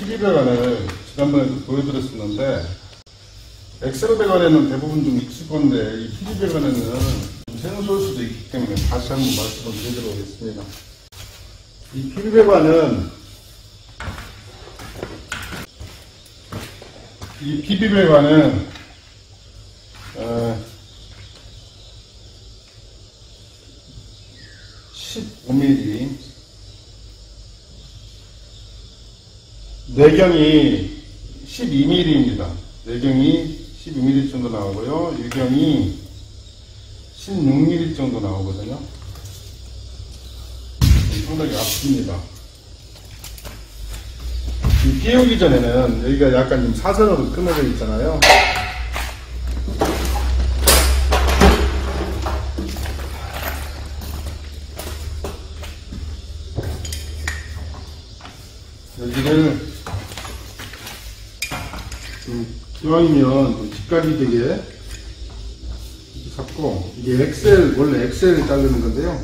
PB 배관을 지난번에도 보여드렸었는데, 엑셀 배관에는 대부분 좀 익숙한데 이 PB 배관에는 생소할 수도 있기 때문에 다시 한번 말씀을 드리도록 하겠습니다. 이 PB 배관은 이 PB 배관은 15mm 내경이 12mm입니다. 내경이 12mm 정도 나오고요. 유경이 16mm 정도 나오거든요. 상당히 아픕니다. 이 끼우기 전에는 여기가 약간 좀 사선으로 끊어져 있잖아요. 여기를 기왕이면 직각이 되게 이렇게 잡고, 이게 엑셀, 원래 엑셀을 자르는 건데요.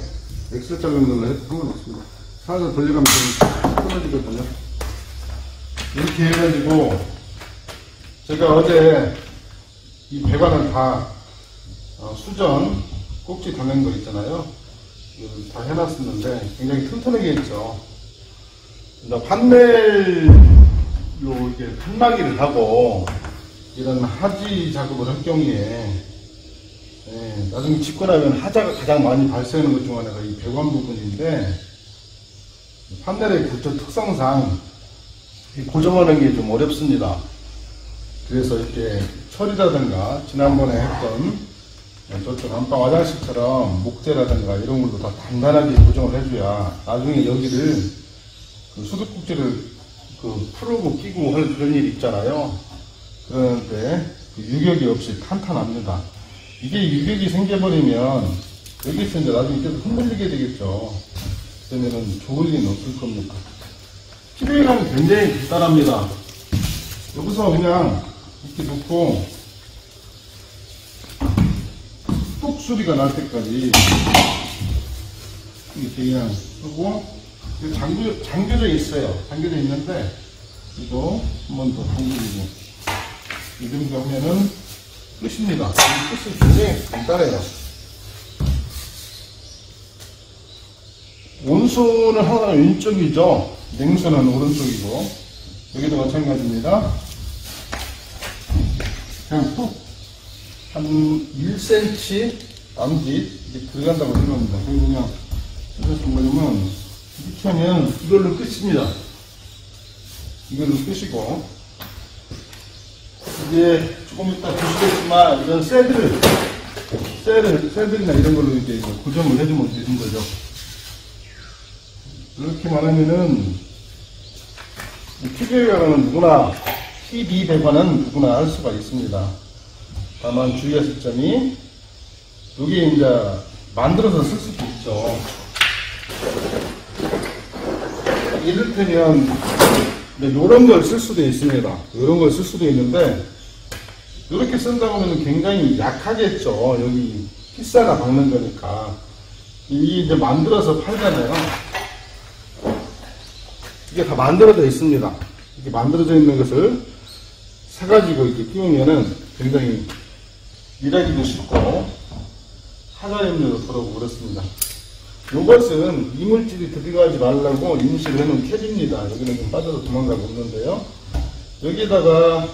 엑셀 자르는 거는 해도 상관없습니다. 살살 돌려가면 좀 끊어지거든요. 이렇게 해가지고, 제가 어제 이 배관을 다 수전 꼭지 달린 거 있잖아요. 이걸 다 해놨었는데 굉장히 튼튼하게 했죠. 판넬로 이렇게 판막이를 하고 이런 하지 작업을 할 경우에 나중에 짓고 나면 하자가 가장 많이 발생하는 것 중 하나가 이 배관 부분인데, 판넬의 특성상 고정하는 게 좀 어렵습니다. 그래서 이렇게 철이라든가 지난번에 했던 저쪽 안방 화장실처럼 목재라든가 이런 걸로 다 단단하게 고정을 해줘야 나중에 여기를 수도꼭지를 풀고 끼고 할 그런 일이 있잖아요. 그런데 유격이 없이 탄탄합니다. 이게 유격이 생겨버리면 여기서 이제 나중에 계속 흔들리게 되겠죠. 그러면은 좋을 리는 없을 겁니다. PB배관은 굉장히 간단합니다. 여기서 그냥 이렇게 놓고 뚝 소리가 날 때까지 이렇게 그냥 하고, 잠겨져 있어요. 잠겨져 있는데 이거 한 번 더 잠겨주고 이 정도 하면은 끝입니다. 이 끝이 굉장히 간단해요. 온수는 항상 왼쪽이죠. 냉수는 오른쪽이고, 여기도 마찬가지입니다. 그냥 푹 한 1cm 남짓 이렇게 들어간다고 생각합니다. 그냥 이것은 뭐냐면 이렇게 하면 이걸로 끝입니다. 이걸로 끝이고, 이제 조금 이따 보시겠지만 이런 셀들이나 이런 걸로 이제 고정을 해주면 되는 거죠. 이렇게만 하면은 PB 배관은 누구나 할 수가 있습니다. 다만 주의하실 점이, 여기 이제 만들어서 쓸 수도 있죠. 이를테면 이런 걸 쓸 수도 있습니다. 이런 걸 쓸 수도 있는데, 이렇게 쓴다고 하면 굉장히 약하겠죠. 여기 피사가 박는 거니까. 이게 이제 만들어서 팔잖아요. 이게 다 만들어져 있습니다. 이렇게 만들어져 있는 것을 사가지고 이렇게 끼우면은 굉장히 일하기도 쉽고 하자염료도 덜하고 그렇습니다. 이것은 이물질이 들어가지 말라고 임시로 해놓은 캡입니다. 여기는 좀 빠져서 도망가고 없는데요. 여기다가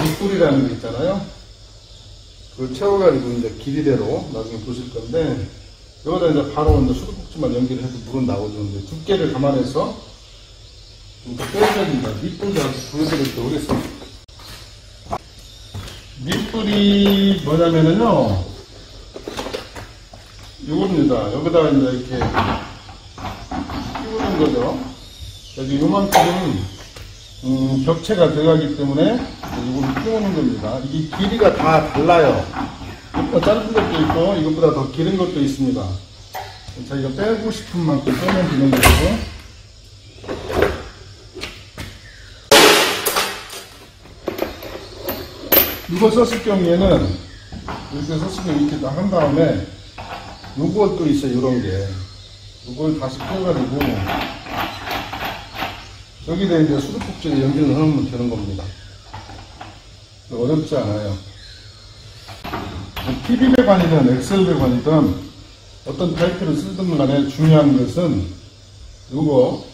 밑불이라는 거 있잖아요. 그걸 채워가지고 이제 길이대로 나중에 보실 건데, 여기다 이제 바로 이제 수도꼭지만 연결해서 물은 나오죠. 두께를 감안해서 좀 더 빼줘야 됩니다. 밑불도 보여드리도록 하겠습니다. 밑불이 뭐냐면은요, 요겁니다. 여기다가 이제 이렇게 끼우는 거죠. 여기 요만큼 격체가 들어가기 때문에 이걸 끼우는 겁니다. 이게 길이가 다 달라요. 이거 짧은 것도 있고 이것보다 더 길은 것도 있습니다. 자기가 빼고 싶은 만큼 빼면 되는 거고, 이거 썼을 경우에는 이렇게 썼을 경우에 이렇게 딱 한 다음에 요것도 있어요. 요런 게. 요걸 다시 펴가지고 여기다 이제 수도꼭지를 연결을 하면 되는 겁니다. 어렵지 않아요. PB 배관이든 엑셀 배관이든 어떤 타이프를 쓰든 간에 중요한 것은 요거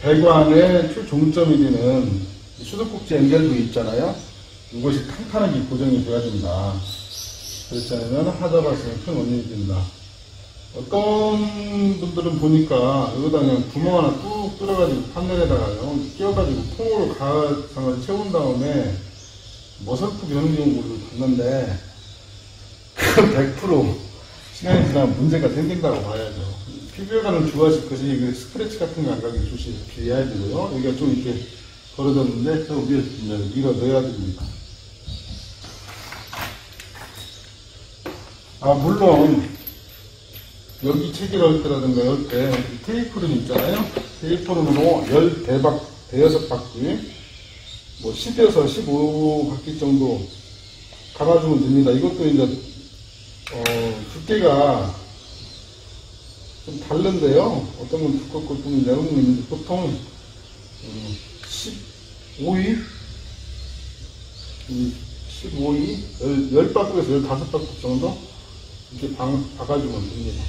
배관의 최종점이 되는 수도꼭지 연결부 있잖아요. 이것이 탄탄하게 고정이 돼야 된다. 그렇지 않으면 하자 발생에 큰 원인이 된다. 어떤 분들은 보니까 여기다 그냥 구멍 하나 뚝 뚫어가지고 판넬에다가요 끼워가지고 콩으로 가상을 채운 다음에 머설프 변형용구를 봤는데 그건 100% 시간이 지나면 문제가 생긴다고 봐야죠. 피부혈관을 주의하실 것이 이게 스크래치 같은 거 안 가게 주의해야 되고요. 여기가 좀 이렇게 벌어졌는데 저 위에 밀어 넣어야 됩니다. 물론 여기 체결할 때라든가 열 때 테이프른 있잖아요. 테이프른으로 16바퀴 뭐 10에서 15바퀴 정도 감아주면 됩니다. 이것도 이제 두께가 좀 다른데요. 어떤 건 두껍고 어떤 건 얇은 건 있는데 보통 15위 15위 10바퀴에서 15바퀴 정도 이렇게 박아주면 됩니다.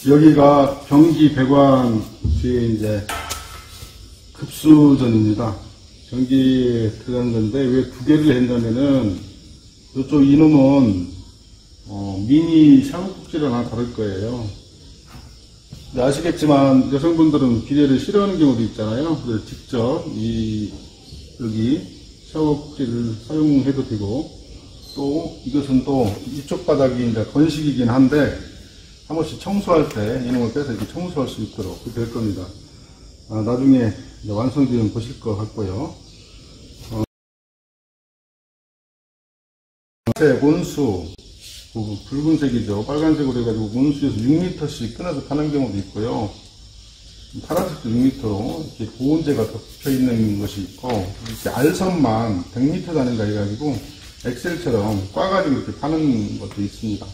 여기가 변기 배관 뒤에 이제 급수전입니다. 변기에 들어간 건데 왜 두 개를 했냐면은 이쪽 이놈은 미니 샤워꼭지를 하나 다를 거예요. 아시겠지만 여성분들은 비데를 싫어하는 경우도 있잖아요. 그래서 직접 여기 샤워꼭지를 사용해도 되고, 또 이것은 또 이쪽 바닥이 이제 건식이긴 한데 한 번씩 청소할 때 이놈을 빼서 이렇게 청소할 수 있도록 그렇게 될 겁니다. 나중에 완성되면 보실 것 같고요. 온수 붉은색이죠. 빨간색으로 해가지고 온수에서 6리터씩 끊어서 파는 경우도 있고요. 파란색도 6리터로 이렇게 보온재가 덮여 있는 것이 있고, 이렇게 알선만 100리터 단위가 해가지고 엑셀처럼 꽈가지고 이렇게 파는 것도 있습니다.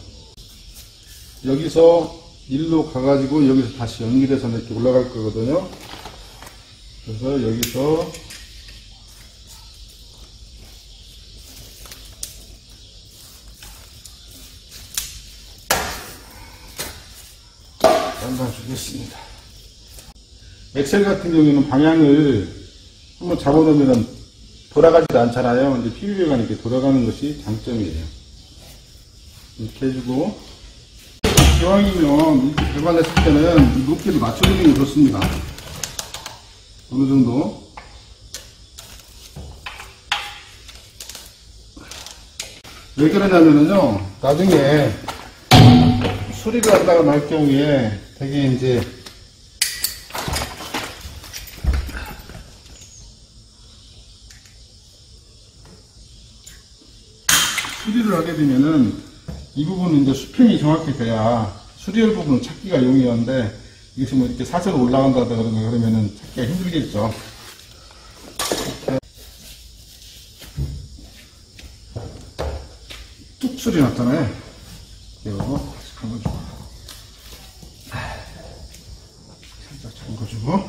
여기서 일로 가가지고 여기서 다시 연결해서 이렇게 올라갈 거거든요. 그래서 여기서 주겠습니다. 엑셀 같은 경우에는 방향을 한번 잡아놓으면 돌아가지도 않잖아요. 이제 PV가 이렇게 돌아가는 것이 장점이에요. 이렇게 해주고, 기왕이면 이렇게 배관했을 때는 높이를 맞춰주는 게 좋습니다. 어느 정도. 왜 그러냐면요, 나중에 수리를 한다고 할 경우에 되게 이제 수리를 하게 되면은 이 부분은 이제 수평이 정확히 돼야 수리할 부분은 찾기가 용이한데, 이것이 뭐 이렇게 사선 올라간다 그러면은 찾기가 힘들겠죠. 뚝 소리 났잖아요. 이거 잠궈주고, 살짝 잠궈주고,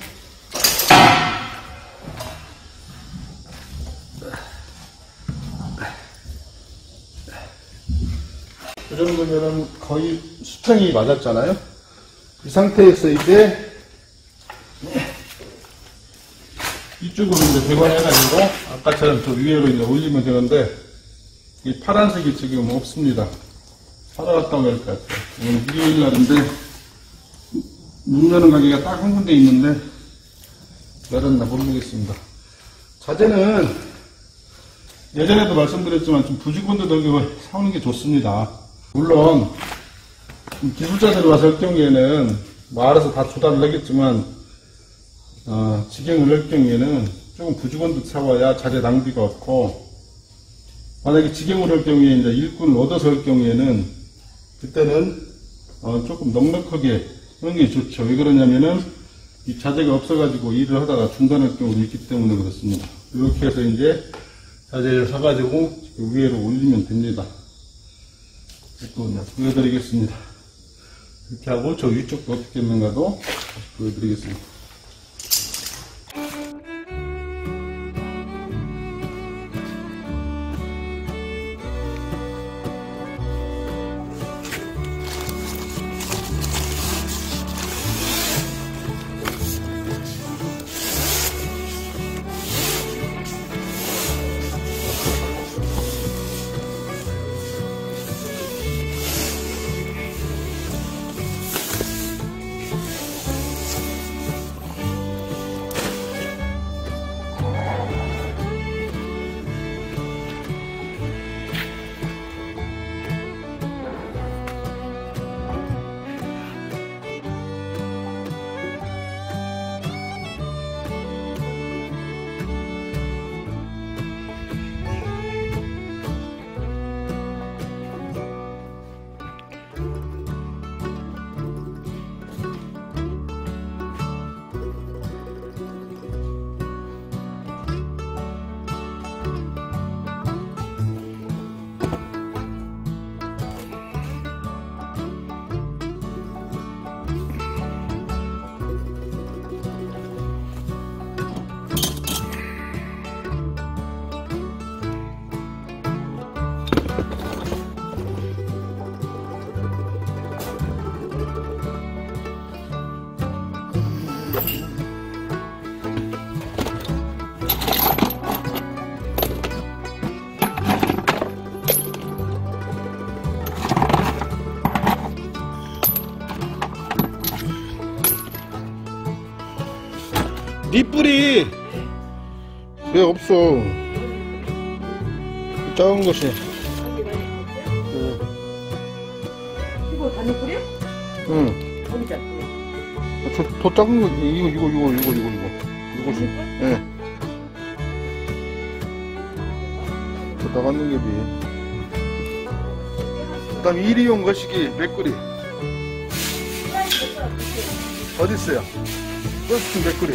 이 정도면은 거의 수평이 맞았잖아요. 이 상태에서 이제 이쪽으로 이제 배관해가지고 아까처럼 저 위로 이제 올리면 되는데, 이 파란색이 지금 없습니다. 사라졌다고 할 것 같아요. 오늘 일요일 날인데 문 여는 가게가 딱 한 군데 있는데 열었나 모르겠습니다. 자재는 예전에도 말씀드렸지만 좀 부직원들 덕에 사오는 게 좋습니다. 물론 기술자들이 와서 할 경우에는 뭐 알아서 다 조달을 하겠지만, 직영을 할 경우에는 조금 부직원들 사와야 자재 낭비가 없고, 만약에 직영을 할 경우에 이제 일꾼을 얻어서 할 경우에는 그때는 조금 넉넉하게 하는 게 좋죠. 왜 그러냐면은 이 자재가 없어가지고 일을 하다가 중단할 경우도 있기 때문에 그렇습니다. 이렇게 해서 이제 자재를 사가지고 위로 올리면 됩니다. 또 보여드리겠습니다. 이렇게 하고 저 위쪽도 어떻게 했는가도 보여드리겠습니다. 네 뿌리 왜 없어? 작은 것이. 이거 단일 뿌려? 응. 어디 작은? 더 작은 거 이것이. 예. 더 나갔는 게 비. 그다음 일회용 거시기 맥구리. 어디 있어요? 플라스틱 맥구리.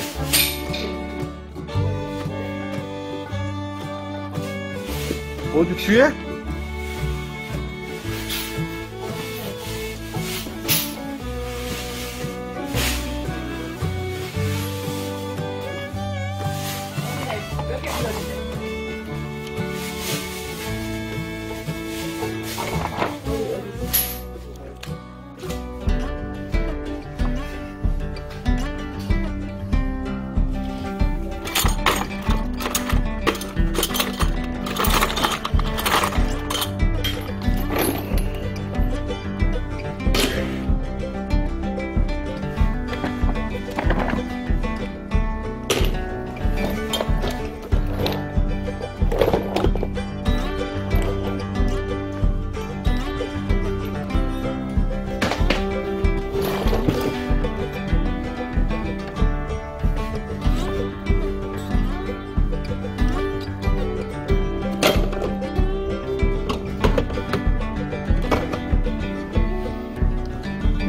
어디 뒤에?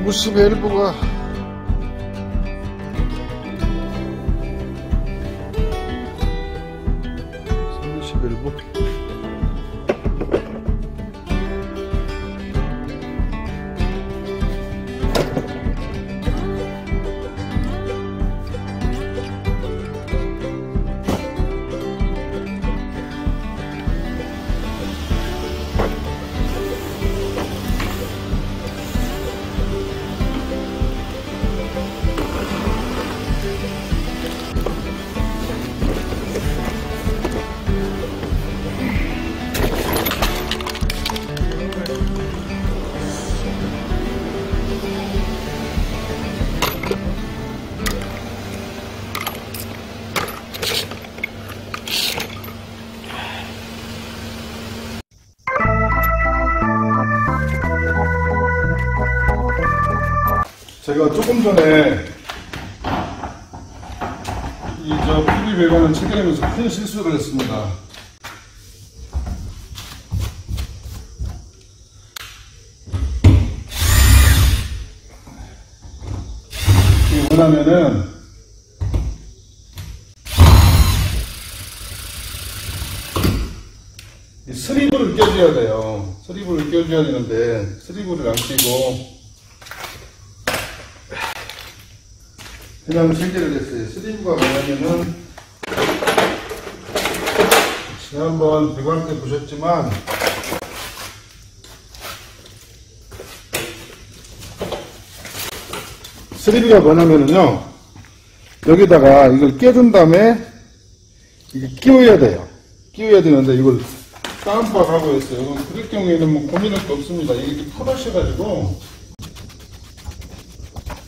무시벨브가 무시벨브 제가 조금 전에 이 PB 배관을 체결하면서 큰 실수를 했습니다. 이게 뭐냐면은 이 스리브를 껴줘야 돼요. 스리브를 껴줘야 되는데 스리브를 안 끼고 그냥 설계를 했어요. 스리브가 뭐냐면은 지난번 배관 때 보셨지만 스리브가 뭐냐면은요 여기다가 이걸 껴준 다음에 이게 끼워야 돼요. 끼워야 되는데 이걸 다운박하고 했어요. 그럴 경우에는 뭐 고민할 게 없습니다. 이게 풀어셔가지고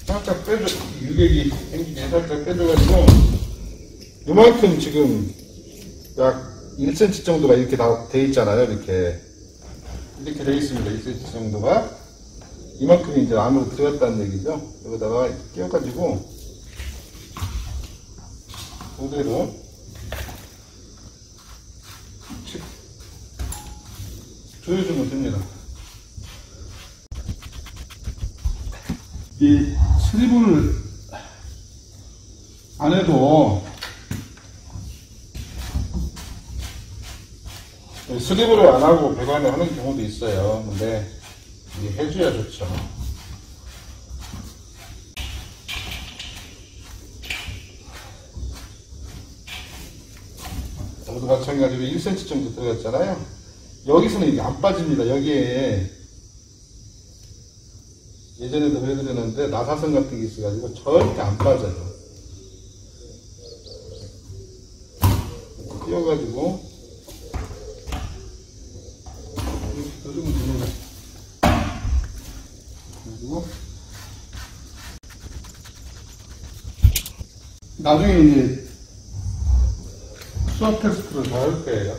살짝 빼줘, 유격이 생기게 살짝 빼줘가지고, 요만큼 지금 약 1cm 정도가 이렇게 다 돼 있잖아요. 이렇게 돼 있습니다. 1cm 정도가. 이만큼이 이제 안으로 들어갔다는 얘기죠. 여기다가 끼워가지고, 그대로 조여주면 됩니다. 이 스리브를 안 해도 스리브를 안 하고 배관을 하는 경우도 있어요. 근데 이게 해줘야 좋죠. 여기도 마찬가지로 1cm 정도 들어갔잖아요. 여기서는 이게 안 빠집니다. 여기에 예전에도 보여드렸는데 나사선 같은 게 있어가지고 절대 안 빠져요. 띄워가지고 이렇게 넣어주면 됩니다. 그리고 나중에 이제 수학 테스트를 다 할 거예요.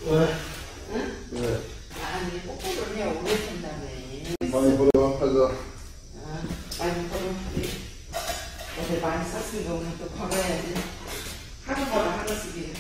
왜? 아니, 꼬꼬를 해, 오래 산다며. 많이 벌어가면서 많이 벌어가지. 어제 많이 쌌으니까 오늘 또 벌어야지. 하루 벌어, 하루 쓰기.